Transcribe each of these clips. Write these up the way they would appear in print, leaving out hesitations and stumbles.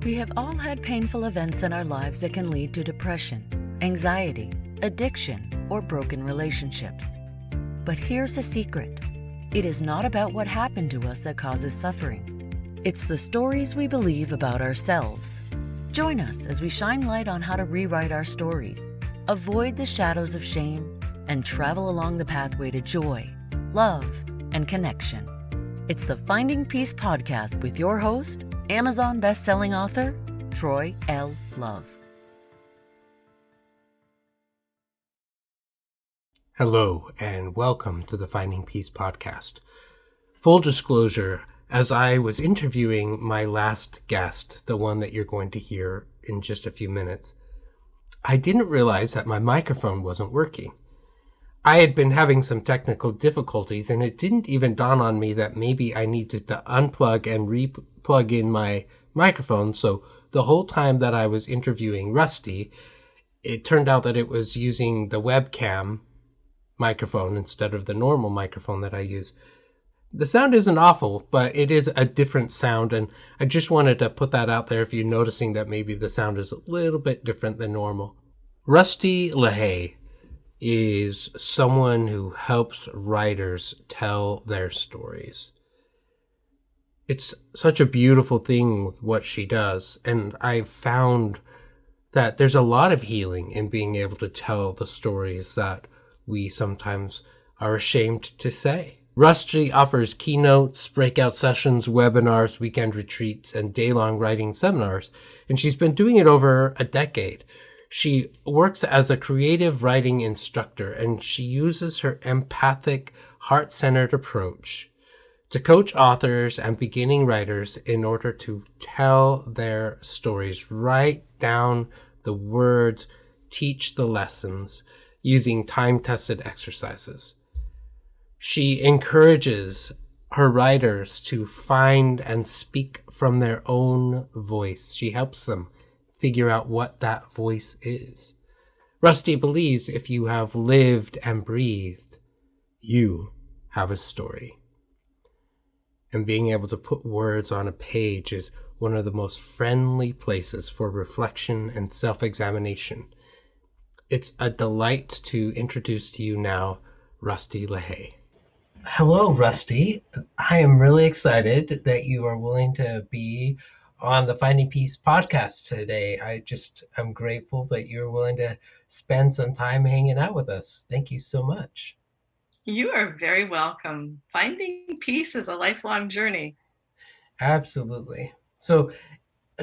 We have all had painful events in our lives that can lead to depression, anxiety, addiction, or broken relationships. But here's a secret. It is not about what happened to us that causes suffering. It's the stories we believe about ourselves. Join us as we shine light on how to rewrite our stories, avoid the shadows of shame, and travel along the pathway to joy, love, and connection. It's the Finding Peace podcast with your host, Amazon best-selling author, Troy L. Love. Hello, and welcome to the Finding Peace podcast. Full disclosure, as I was interviewing my last guest, the one that you're going to hear in just a few minutes, I didn't realize that my microphone wasn't working. I had been having some technical difficulties, and it didn't even dawn on me that maybe I needed to unplug and re-plug in my microphone. So the whole time that I was interviewing Rusti, it turned out that it was using the webcam microphone instead of the normal microphone that I use. The sound isn't awful, but it is a different sound, and I just wanted to put that out there if you're noticing that maybe the sound is a little bit different than normal. Rusti Lehay is someone who helps writers tell their stories. It's such a beautiful thing with what she does, and I've found that there's a lot of healing in being able to tell the stories that we sometimes are ashamed to say. Rusti offers keynotes, breakout sessions, webinars, weekend retreats, and daylong writing seminars, and she's been doing it over a decade. She works as a creative writing instructor, and she uses her empathic, heart-centered approach to coach authors and beginning writers in order to tell their stories, write down the words, teach the lessons, using time-tested exercises. She encourages her writers to find and speak from their own voice. She helps them figure out what that voice is. Rusti believes if you have lived and breathed, you have a story. And being able to put words on a page is one of the most friendly places for reflection and self-examination. It's a delight to introduce to you now, Rusti Lehay. Hello, Rusti. I am really excited that you are willing to be on the Finding Peace podcast today. I'm grateful that you're willing to spend some time hanging out with us. Thank you so much. You are very welcome. Finding peace is a lifelong journey. Absolutely. So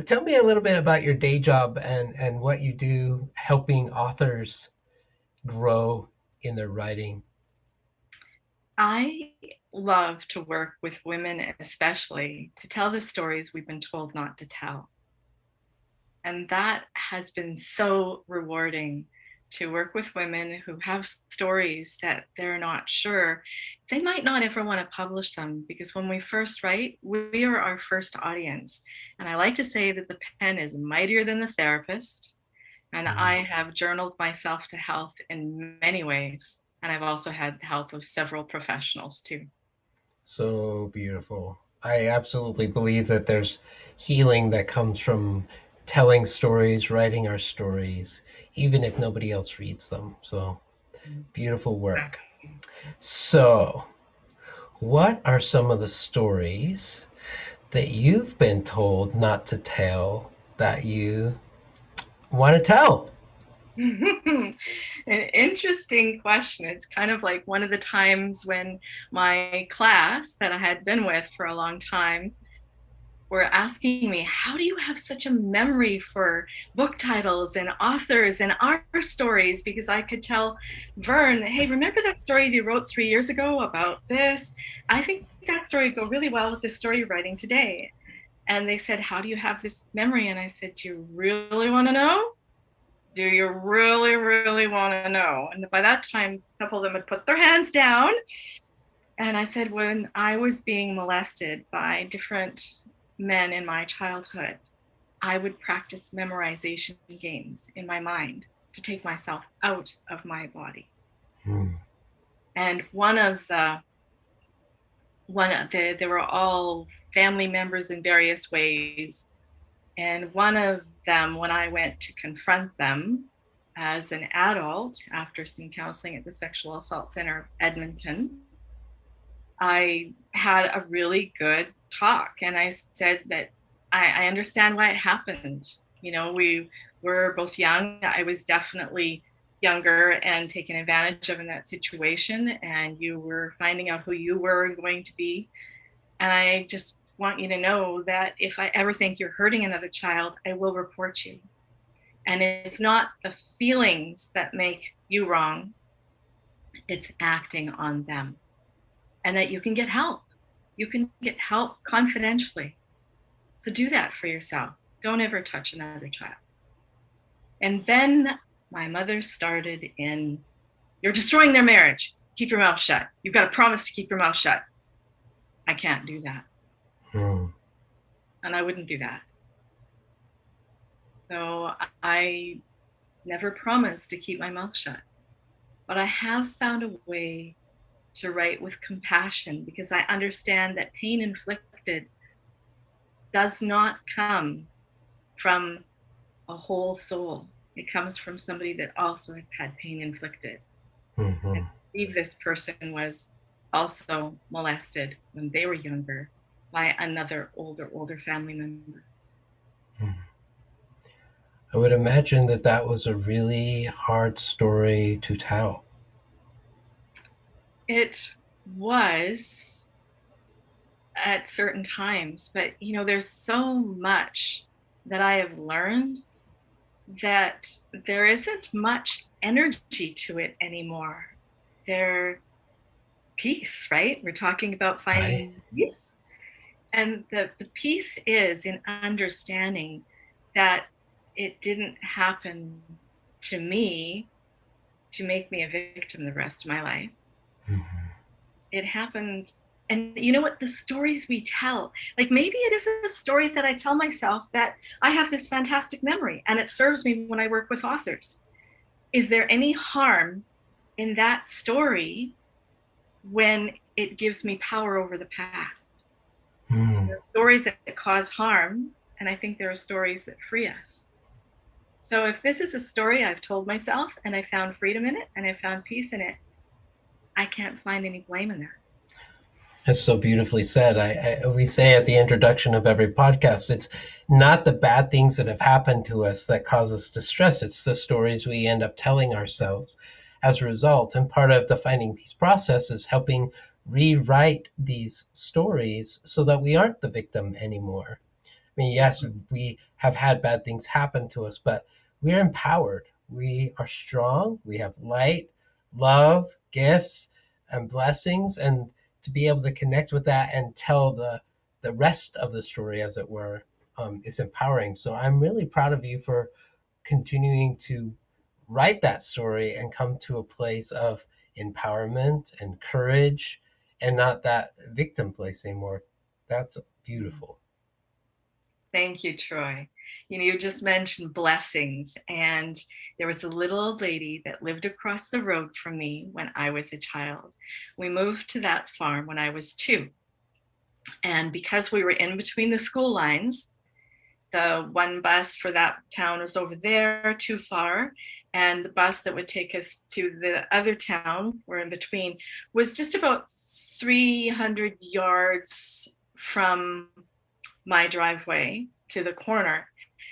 tell me a little bit about your day job and what you do helping authors grow in their writing. I love to work with women, especially to tell the stories we've been told not to tell. And that has been so rewarding to work with women who have stories that they're not sure. They might not ever want to publish them because when we first write, we are our first audience. And I like to say that the pen is mightier than the therapist. And I have journaled myself to health in many ways. And I've also had the help of several professionals too. So beautiful. I absolutely believe that there's healing that comes from telling stories, writing our stories, even if nobody else reads them. So beautiful work. So, what are some of the stories that you've been told not to tell that you want to tell? An interesting question. It's kind of like one of the times when my class that I had been with for a long time were asking me, how do you have such a memory for book titles and authors and our stories? Because I could tell Vern, hey, remember that story you wrote 3 years ago about this? I think that story would go really well with the story you're writing today. And they said, how do you have this memory? And I said, do you really want to know? Do you really, really want to know? And by that time, a couple of them had put their hands down. And I said, when I was being molested by different men in my childhood, I would practice memorization games in my mind to take myself out of my body. And they were all family members in various ways. And one of them, when I went to confront them as an adult after some counseling at the Sexual Assault Center of Edmonton, I had a really good talk. And I said that I understand why it happened. You know, we were both young. I was definitely younger and taken advantage of in that situation. And you were finding out who you were going to be. And I just want you to know that if I ever think you're hurting another child, I will report you. And it's not the feelings that make you wrong, it's acting on them. And that you can get help. You can get help confidentially. So do that for yourself. Don't ever touch another child. And then my mother started in, you're destroying their marriage. Keep your mouth shut. You've got to promise to keep your mouth shut. I can't do that. And I wouldn't do that. So I never promised to keep my mouth shut. But I have found a way to write with compassion, because I understand that pain inflicted does not come from a whole soul. It comes from somebody that also has had pain inflicted. Mm-hmm. I believe this person was also molested when they were younger by another older family member. I would imagine that that was a really hard story to tell. It was at certain times, but you know, there's so much that I have learned that there isn't much energy to it anymore. They're peace, right? We're talking about finding peace. And the peace is in understanding that it didn't happen to me to make me a victim the rest of my life. Mm-hmm. It happened. And you know what? The stories we tell, like maybe it is a story that I tell myself that I have this fantastic memory and it serves me when I work with authors. Is there any harm in that story when it gives me power over the past? Mm. There are stories that cause harm, and I think there are stories that free us. So if this is a story I've told myself and I found freedom in it and I found peace in it, I can't find any blame in that. That's so beautifully said. We say at the introduction of every podcast, it's not the bad things that have happened to us that cause us distress. It's the stories we end up telling ourselves as a result. And part of the finding peace process is helping rewrite these stories so that we aren't the victim anymore. I mean, yes, we have had bad things happen to us, but we're empowered. We are strong. We have light, love, gifts, and blessings. And to be able to connect with that and tell the rest of the story, as it were, is empowering. So I'm really proud of you for continuing to write that story and come to a place of empowerment and courage and not that victim place anymore. That's beautiful. Thank you, Troy. You know, you just mentioned blessings, and there was a little old lady that lived across the road from me when I was a child. We moved to that farm when I was 2. And because we were in between the school lines, the one bus for that town was over there too far, and the bus that would take us to the other town, we're in between, was just about 300 yards from my driveway to the corner.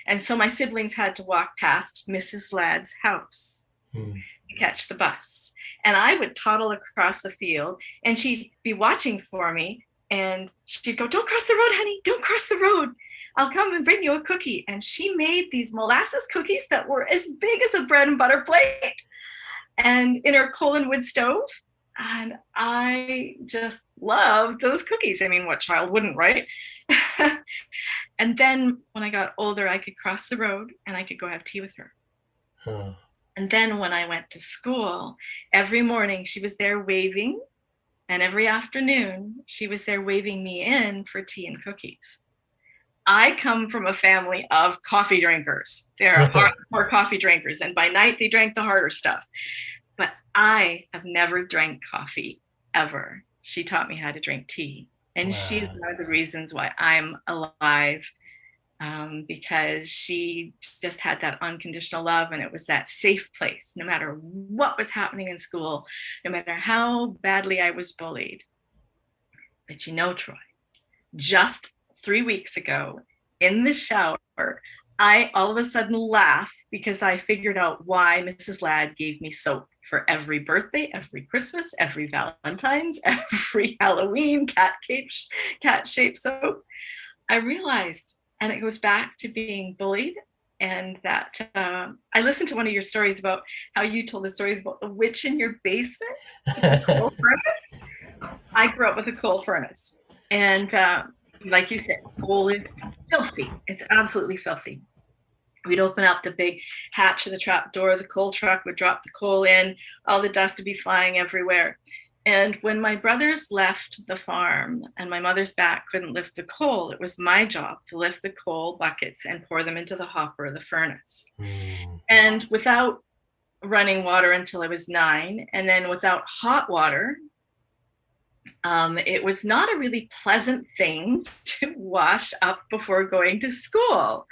And so my siblings had to walk past Mrs. Ladd's house to catch the bus. And I would toddle across the field and she'd be watching for me and she'd go, "Don't cross the road, honey, don't cross the road. I'll come and bring you a cookie." And she made these molasses cookies that were as big as a bread and butter plate and in her coal and wood stove. And I just loved those cookies. I mean, what child wouldn't, right? And then when I got older, I could cross the road and I could go have tea with her. And then when I went to school, every morning she was there waving, and every afternoon she was there waving me in for tea and cookies. I come from a family of coffee drinkers. They're hardcore coffee drinkers, and by night they drank the harder stuff. But I have never drank coffee, ever. She taught me how to drink tea. And she's one of the reasons why I'm alive because she just had that unconditional love, and it was that safe place no matter what was happening in school, no matter how badly I was bullied. But you know, Troy, just 3 weeks ago in the shower, I all of a sudden laugh because I figured out why Mrs. Ladd gave me soap for every birthday, every Christmas, every Valentine's, every Halloween, cat-shaped soap. I realized, and it goes back to being bullied. And that I listened to one of your stories about how you told the stories about the witch in your basement. I grew up with a coal furnace. And like you said, coal is filthy. It's absolutely filthy. We'd open up the big hatch of the trap door, the coal truck would drop the coal in, all the dust would be flying everywhere. And when my brothers left the farm and my mother's back couldn't lift the coal, it was my job to lift the coal buckets and pour them into the hopper of the furnace. And without running water until I was 9, and then without hot water, it was not a really pleasant thing to wash up before going to school.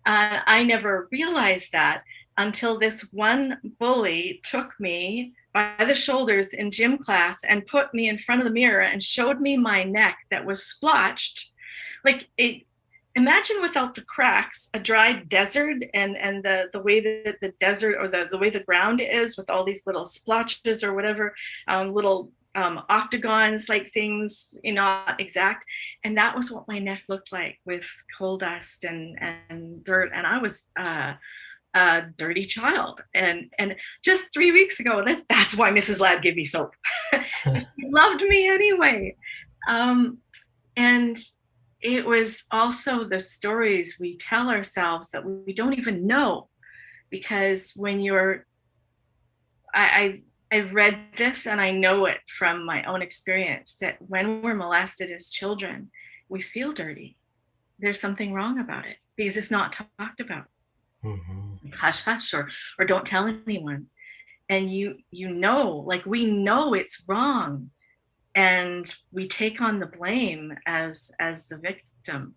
I never realized that until this one bully took me by the shoulders in gym class and put me in front of the mirror and showed me my neck that was splotched. Like, imagine without the cracks, a dry desert, and the way that the desert, or the way the ground is, with all these little splotches or whatever, little octagons like things, not exact. And that was what my neck looked like, with coal dust and dirt. And I was a dirty child. And just 3 weeks ago, that's why Mrs. Ladd gave me soap. She loved me anyway. And it was also the stories we tell ourselves that we don't even know, because when I've read this, and I know it from my own experience, that when we're molested as children, we feel dirty. There's something wrong about it because it's not talked about. Hush, hush, or don't tell anyone. And like, we know it's wrong, and we take on the blame as the victim.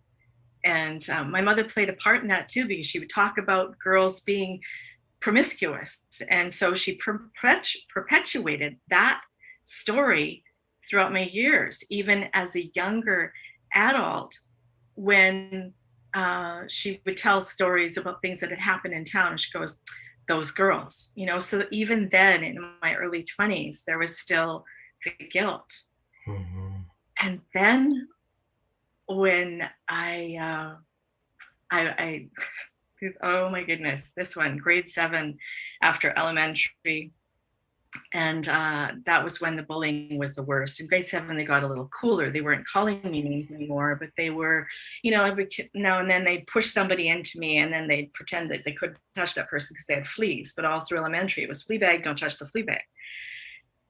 And my mother played a part in that too, because she would talk about girls being promiscuous, and so she perpetuated that story throughout my years, even as a younger adult, when she would tell stories about things that had happened in town, and she goes, those girls, so even then, in my early 20s, there was still the guilt. And then when I oh my goodness, this one, grade 7, after elementary. And that was when the bullying was the worst. In grade 7, they got a little cooler. They weren't calling me names anymore, but they were, every now and then they'd push somebody into me, and then they'd pretend that they couldn't touch that person because they had fleas. But all through elementary, it was flea bag, don't touch the flea bag.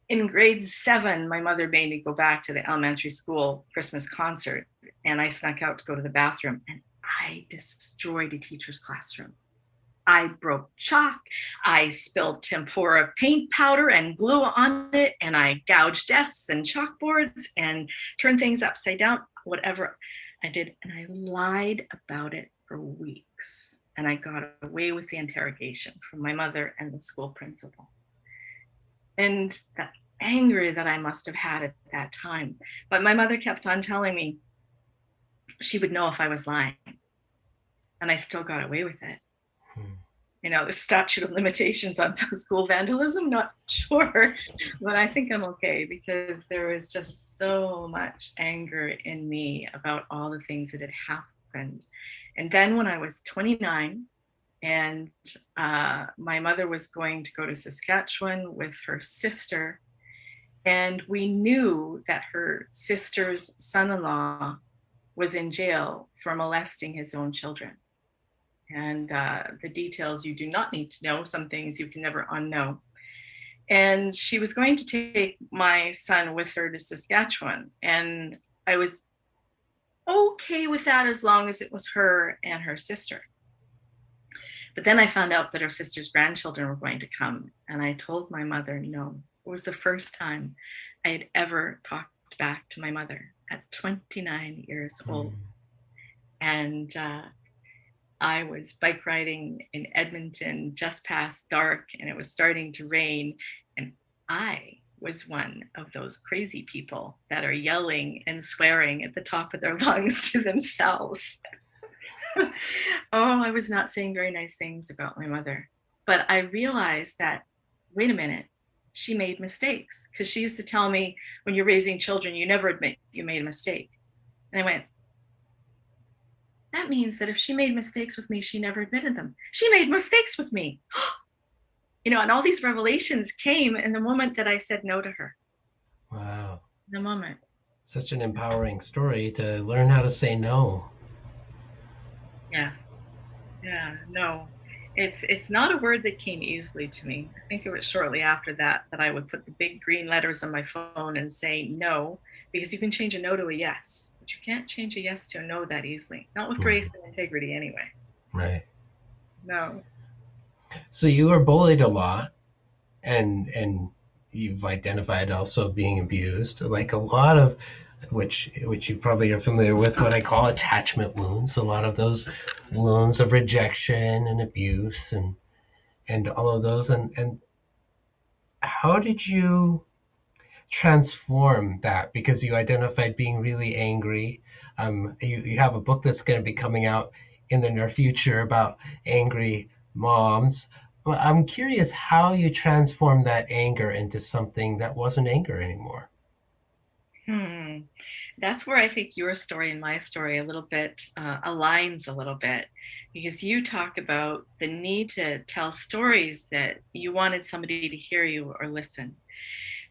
In grade 7, my mother made me go back to the elementary school Christmas concert, and I snuck out to go to the bathroom, and I destroyed a teacher's classroom. I broke chalk, I spilled tempura paint powder and glue on it, and I gouged desks and chalkboards and turned things upside down, whatever I did. And I lied about it for weeks. And I got away with the interrogation from my mother and the school principal. And the anger that I must have had at that time. But my mother kept on telling me she would know if I was lying. And I still got away with it. The statute of limitations on school vandalism, not sure, but I think I'm okay, because there was just so much anger in me about all the things that had happened. And then when I was 29, and my mother was going to go to Saskatchewan with her sister, and we knew that her sister's son-in-law was in jail for molesting his own children. And the details you do not need to know, some things you can never unknow. And she was going to take my son with her to Saskatchewan. And I was okay with that as long as it was her and her sister. But then I found out that her sister's grandchildren were going to come. And I told my mother no. It was the first time I had ever talked back to my mother at 29 years old. And I was bike riding in Edmonton just past dark, and it was starting to rain. And I was one of those crazy people that are yelling and swearing at the top of their lungs to themselves. Oh, I was not saying very nice things about my mother. But I realized that, wait a minute, she made mistakes. Because she used to tell me, when you're raising children, you never admit you made a mistake. And I went, that means that if she made mistakes with me, she never admitted them. She made mistakes with me. And all these revelations came in the moment that I said no to her. Wow. In the moment. Such an empowering story to learn how to say no. Yes. Yeah, no. It's not a word that came easily to me. I think it was shortly after that I would put the big green letters on my phone and say no, because you can change a no to a yes, but you can't change a yes to a no that easily. Not with grace and integrity anyway. Right. No. So you were bullied a lot, and you've identified also being abused, like a lot of which you probably are familiar with, what I call attachment wounds. A lot of those wounds of rejection and abuse and all of those. And how did you transform that? Because you identified being really angry. You have a book that's going to be coming out in the near future about angry moms. Well, I'm curious how you transformed that anger into something that wasn't anger anymore. That's where I think your story and my story a little bit aligns a little bit, because you talk about the need to tell stories that you wanted somebody to hear you or listen.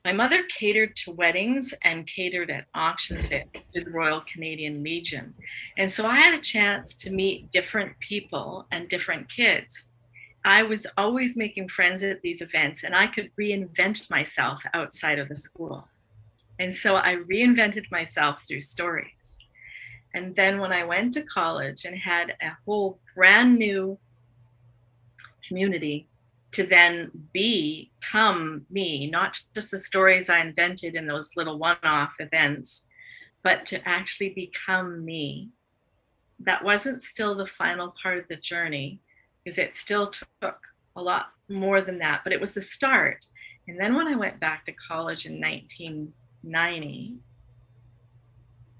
My mother catered to weddings and catered at auction sales to the Royal Canadian Legion. And so I had a chance to meet different people and different kids. I was always making friends at these events, and I could reinvent myself outside of the school. And so I reinvented myself through stories. And then when I went to college and had a whole brand new community to then become me, not just the stories I invented in those little one-off events, but to actually become me. That wasn't still the final part of the journey, because it still took a lot more than that, but it was the start. And then when I went back to college in 1990,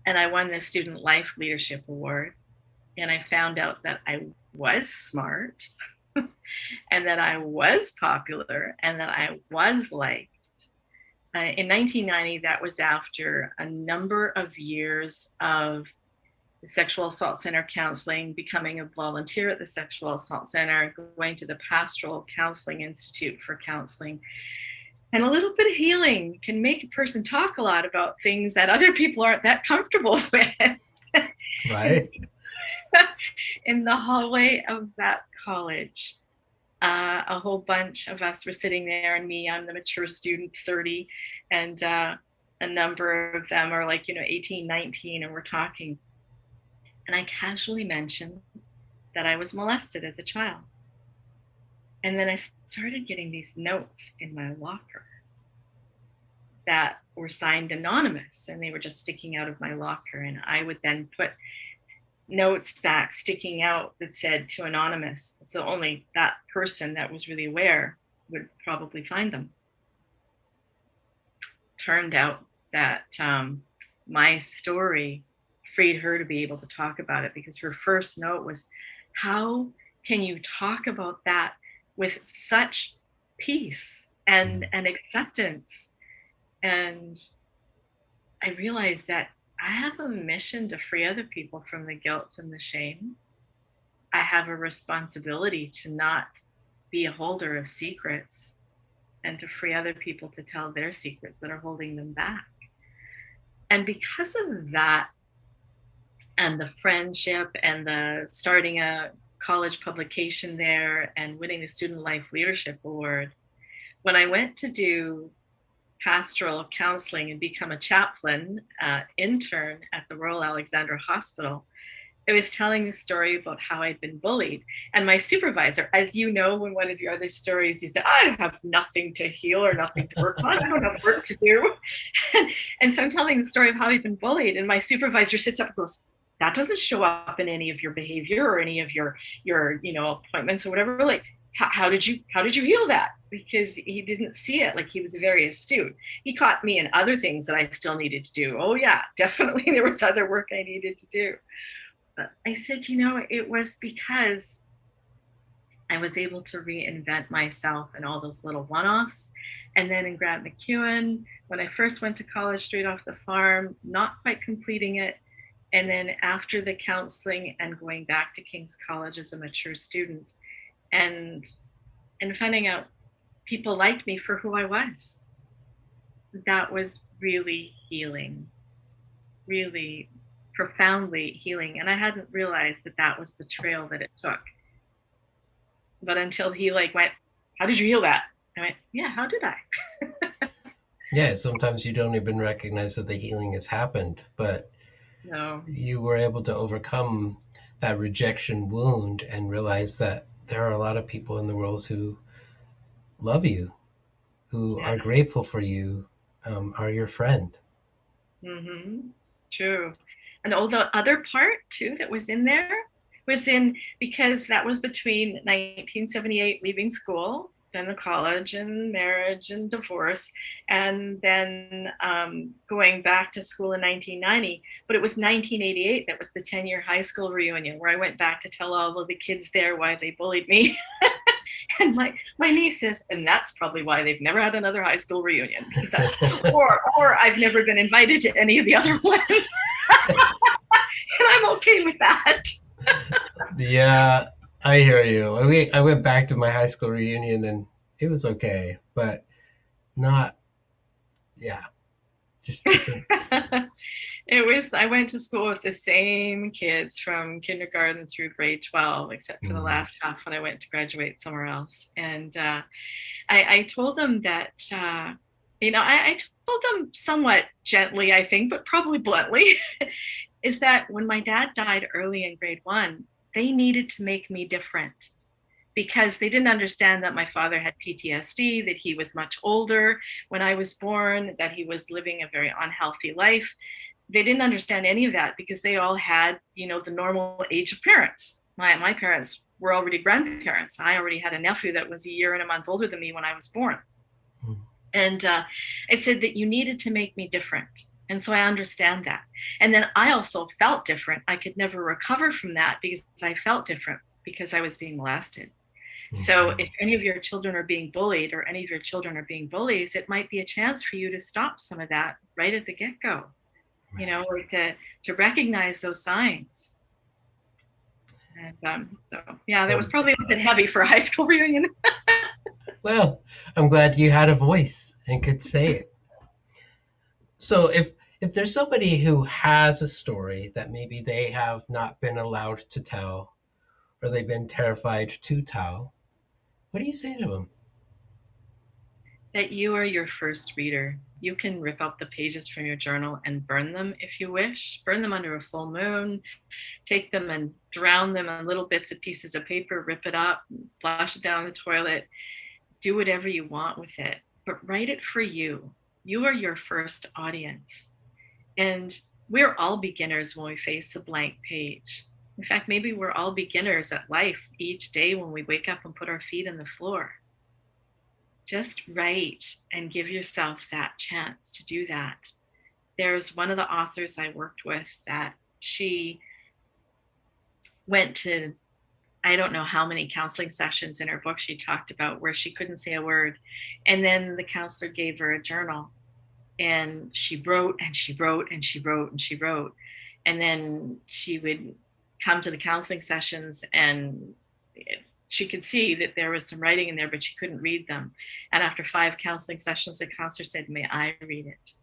and I won the Student Life Leadership Award, and I found out that I was smart and that I was popular and that I was liked. In 1990, that was after a number of years of the Sexual Assault Center counseling, becoming a volunteer at the Sexual Assault Center, going to the Pastoral Counseling Institute for counseling. And a little bit of healing can make a person talk a lot about things that other people aren't that comfortable with. Right. In the hallway of that college, a whole bunch of us were sitting there, and me, I'm the mature student, 30, and a number of them are like, 18, 19, and we're talking. And I casually mentioned that I was molested as a child. And then I started getting these notes in my locker that were signed anonymous, and they were just sticking out of my locker. And I would then put notes back sticking out that said to anonymous. So only that person that was really aware would probably find them. Turned out that my story freed her to be able to talk about it, because her first note was, how can you talk about that with such peace and acceptance? And I realized that I have a mission to free other people from the guilt and the shame. I have a responsibility to not be a holder of secrets, and to free other people to tell their secrets that are holding them back. And because of that, and the friendship, and the starting a college publication there, and winning the Student Life Leadership Award, when I went to do pastoral counseling and become a chaplain intern at the Royal Alexandra Hospital, I was telling the story about how I'd been bullied. And my supervisor, as you know, in one of your other stories, you said, I have nothing to heal or nothing to work on. I don't have work to do. And so I'm telling the story of how I'd been bullied. And my supervisor sits up and goes, that doesn't show up in any of your behavior or any of your appointments or whatever. Like, how did you heal that? Because he didn't see it. Like, he was very astute. He caught me in other things that I still needed to do. Oh yeah, definitely there was other work I needed to do. But I said, it was because I was able to reinvent myself and all those little one-offs. And then in Grant MacEwan, when I first went to college straight off the farm, not quite completing it. And then after the counseling and going back to King's College as a mature student, and finding out people liked me for who I was. That was really healing, really profoundly healing. And I hadn't realized that that was the trail that it took. But until he went, how did you heal that? I went, yeah, how did I? Yeah, sometimes you don't even recognize that the healing has happened, but no, you were able to overcome that rejection wound and realize that there are a lot of people in the world who love you, who are grateful for you, are your friend. Mm-hmm. True. And all the other part too that was in there was because that was between 1978, leaving school, then the college and marriage and divorce, and then going back to school in 1990. But it was 1988 that was the 10-year high school reunion, where I went back to tell all of the kids there why they bullied me. And my niece says, and that's probably why they've never had another high school reunion, because or I've never been invited to any of the other ones. And I'm okay with that. Yeah, I hear you. I went back to my high school reunion and it was okay, but not, yeah, just different. I went to school with the same kids from kindergarten through grade 12, except for the last half when I went to graduate somewhere else. And I told them that, I told them somewhat gently, I think, but probably bluntly, is that when my dad died early in grade 1, they needed to make me different, because they didn't understand that my father had PTSD, that he was much older when I was born, that he was living a very unhealthy life. They didn't understand any of that because they all had, the normal age of parents. My parents were already grandparents. I already had a nephew that was a year and a month older than me when I was born. And I said that you needed to make me different. And so I understand that. And then I also felt different. I could never recover from that because I felt different because I was being molested. So if any of your children are being bullied or any of your children are being bullies, it might be a chance for you to stop some of that right at the get-go, or to recognize those signs. And so, yeah, that was probably a bit heavy for a high school reunion. Well, I'm glad you had a voice and could say it. So if there's somebody who has a story that maybe they have not been allowed to tell, or they've been terrified to tell, what do you say to them? That you are your first reader. You can rip out the pages from your journal and burn them if you wish. Burn them under a full moon. Take them and drown them in little bits of pieces of paper, rip it up, flush it down the toilet. Do whatever you want with it, but write it for you. You are your first audience. And we're all beginners when we face the blank page. In fact, maybe we're all beginners at life each day when we wake up and put our feet on the floor. Just write and give yourself that chance to do that. There's one of the authors I worked with that she went to, I don't know how many counseling sessions in her book she talked about where she couldn't say a word. And then the counselor gave her a journal and she wrote and she wrote and she wrote and she wrote. And then she would come to the counseling sessions and she could see that there was some writing in there, but she couldn't read them. And after 5 counseling sessions, the counselor said, "May I read it?"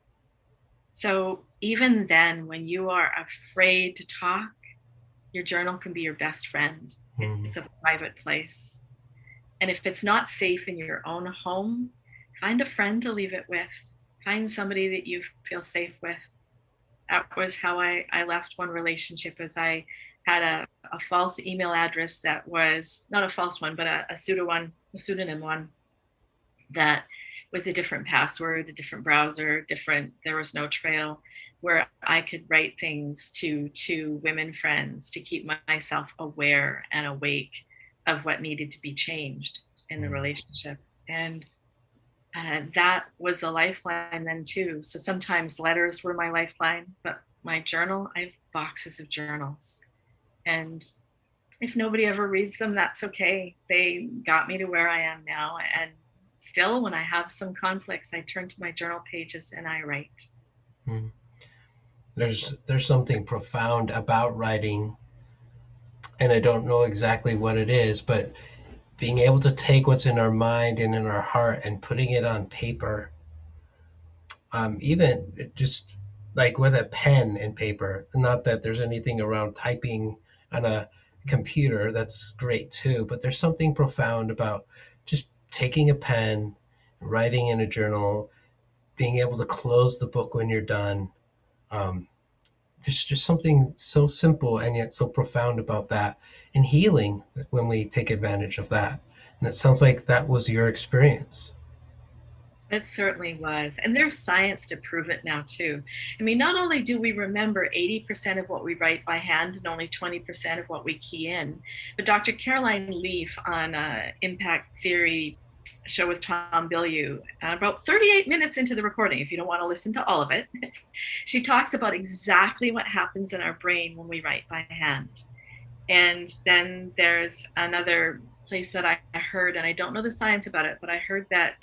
So even then, when you are afraid to talk, your journal can be your best friend. It's a private place. And if it's not safe in your own home, find a friend to leave it with. Find somebody that you feel safe with. That was how I left one relationship, as I had a false email address that was not a false one, but a pseudonym one that was a different password, a different browser, there was no trail. where I could write things to women friends to keep myself aware and awake of what needed to be changed in the relationship. And that was a lifeline then too. So sometimes letters were my lifeline, but my journal, I have boxes of journals. And if nobody ever reads them, that's okay. They got me to where I am now. And still, when I have some conflicts, I turn to my journal pages and I write. There's something profound about writing, and I don't know exactly what it is, but being able to take what's in our mind and in our heart and putting it on paper, even just like with a pen and paper. Not that there's anything around typing on a computer, that's great too, but there's something profound about just taking a pen, writing in a journal, being able to close the book when you're done. There's just something so simple and yet so profound about that, and healing when we take advantage of that. And it sounds like that was your experience. It certainly was. And there's science to prove it now, too. I mean, not only do we remember 80% of what we write by hand and only 20% of what we key in, but Dr. Caroline Leaf on Impact Theory show with Tom Bilyeu, about 38 minutes into the recording, if you don't want to listen to all of it, she talks about exactly what happens in our brain when we write by hand. And then there's another place that I heard, and I don't know the science about it, but I heard that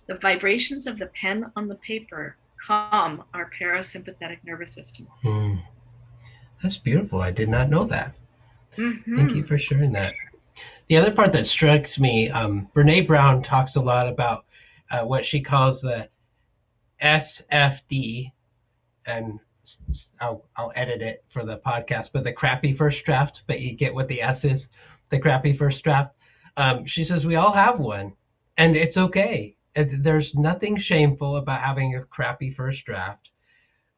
the vibrations of the pen on the paper calm our parasympathetic nervous system. That's beautiful. I did not know that. Thank you for sharing that. The other part that strikes me, Brene Brown talks a lot about what she calls the SFD, and I'll edit it for the podcast, but the crappy first draft, but you get what the S is, the crappy first draft. She says we all have one, and it's okay. There's nothing shameful about having a crappy first draft.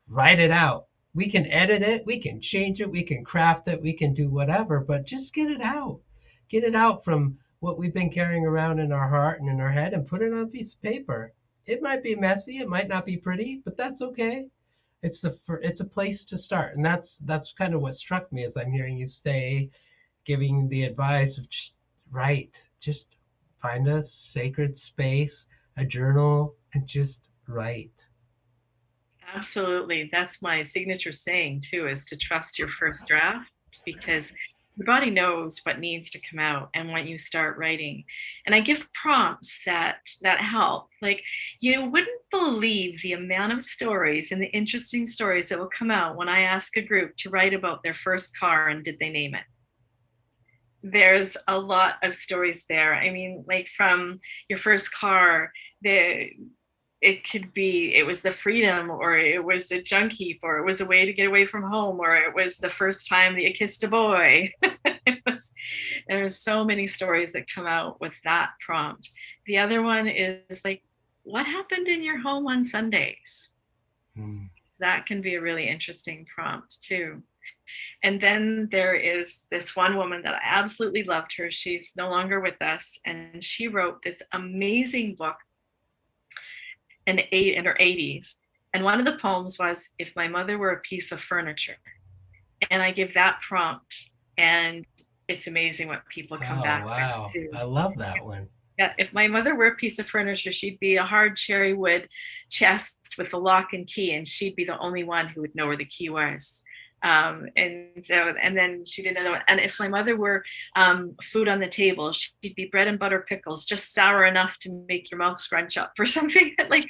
Write it out. We can edit it, we can change it, we can craft it, we can do whatever, but just get it out. Get it out from what we've been carrying around in our heart and in our head and put it on a piece of paper. It might be messy, it might not be pretty, but that's okay. It's a place to start. And that's kind of what struck me as I'm hearing you say, giving the advice of just write. Just find a sacred space, a journal, and just write. Absolutely. That's my signature saying too, is to trust your first draft, because your body knows what needs to come out and when you start writing. And I give prompts that help. Like, you wouldn't believe the amount of stories and the interesting stories that will come out when I ask a group to write about their first car and did they name it. There's a lot of stories there. I mean, like from your first car, it could be, it was the freedom, or it was the junk heap, or it was a way to get away from home, or it was the first time that you kissed a boy. There's so many stories that come out with that prompt. The other one is like, what happened in your home on Sundays? That can be a really interesting prompt too. And then there is this one woman that I absolutely loved her. She's no longer with us, and she wrote this amazing book in her 80s. And one of the poems was, If My Mother Were a Piece of Furniture. And I give that prompt, and it's amazing what people come back with. I love that one. Yeah, if my mother were a piece of furniture, she'd be a hard cherry wood chest with a lock and key, and she'd be the only one who would know where the key was. And then she did another one. And if my mother were food on the table, she'd be bread and butter pickles, just sour enough to make your mouth scrunch up or something. Like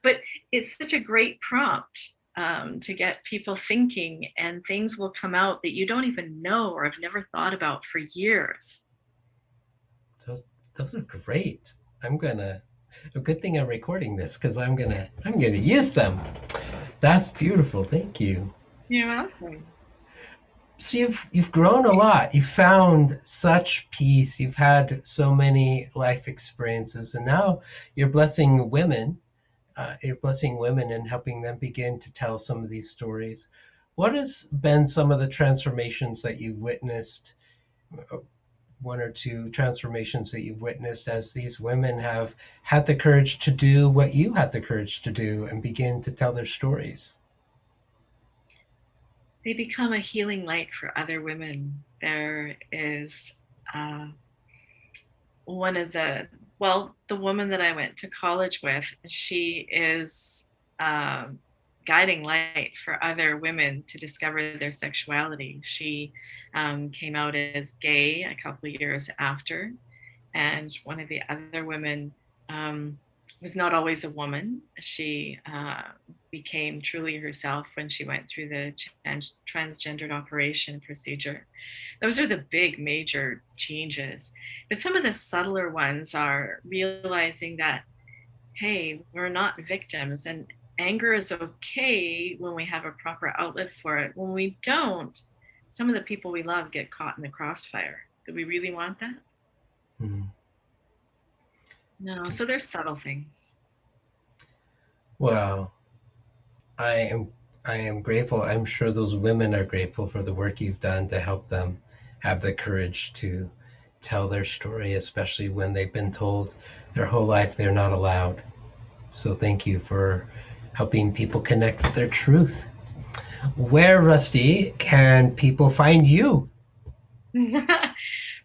but it's such a great prompt to get people thinking, and things will come out that you don't even know or have never thought about for years. Those are great. A good thing I'm recording this, because I'm gonna use them. That's beautiful. Thank you. You're welcome. So you've grown a lot. You've found such peace. You've had so many life experiences, and now you're blessing women. You're blessing women and helping them begin to tell some of these stories. What has been some of the transformations that you've witnessed? One or two transformations that you've witnessed as these women have had the courage to do what you had the courage to do and begin to tell their stories? they become a healing light for other women. There is the woman that I went to college with, she is guiding light for other women to discover their sexuality. She came out as gay a couple of years after, and one of the other women was not always a woman. She became truly herself when she went through the transgendered operation procedure. Those are the big major changes. But some of the subtler ones are realizing that, hey, we're not victims, and anger is okay when we have a proper outlet for it. When we don't, some of the people we love get caught in the crossfire. Do we really want that? Mm-hmm. No, so there's subtle things. Well, I am grateful. I'm sure those women are grateful for the work you've done to help them have the courage to tell their story, especially when they've been told their whole life they're not allowed. So thank you for helping people connect with their truth. Where, Rusti, can people find you?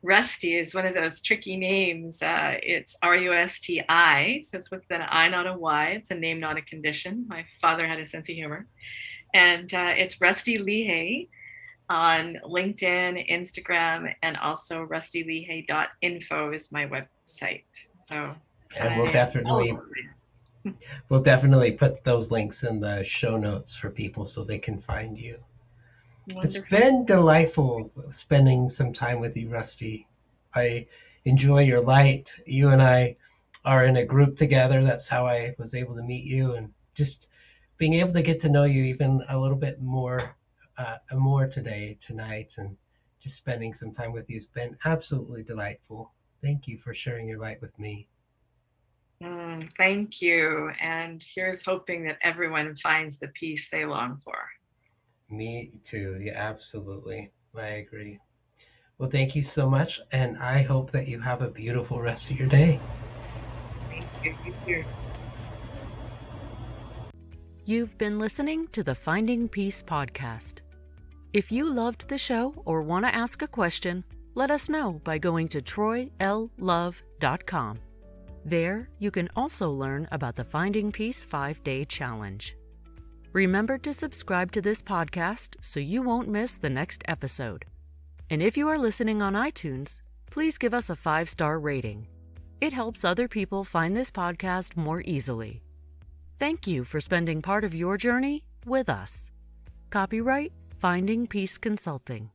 Rusti is one of those tricky names. It's Rusti, so it's with an I, not a Y. It's a name, not a condition. My father had a sense of humor. And it's Rusti Lehay on LinkedIn, Instagram, and also rustilehay.info is my website. So, and we'll definitely put those links in the show notes for people so they can find you. Wonderful. It's been delightful spending some time with you, Rusti. I enjoy your light. You and I are in a group together. That's how I was able to meet you, and just being able to get to know you even a little bit more tonight, and just spending some time with you has been absolutely delightful. Thank you for sharing your light with me. Thank you. And here's hoping that everyone finds the peace they long for. Me too. Yeah, absolutely. I agree. Well, thank you so much, and I hope that you have a beautiful rest of your day. Thank you. You too. You've been listening to the Finding Peace podcast. If you loved the show or want to ask a question, let us know by going to troylove.com. There, you can also learn about the Finding Peace 5-Day Challenge. Remember to subscribe to this podcast so you won't miss the next episode. And if you are listening on iTunes, please give us a 5-star rating. It helps other people find this podcast more easily. Thank you for spending part of your journey with us. Copyright Finding Peace Consulting.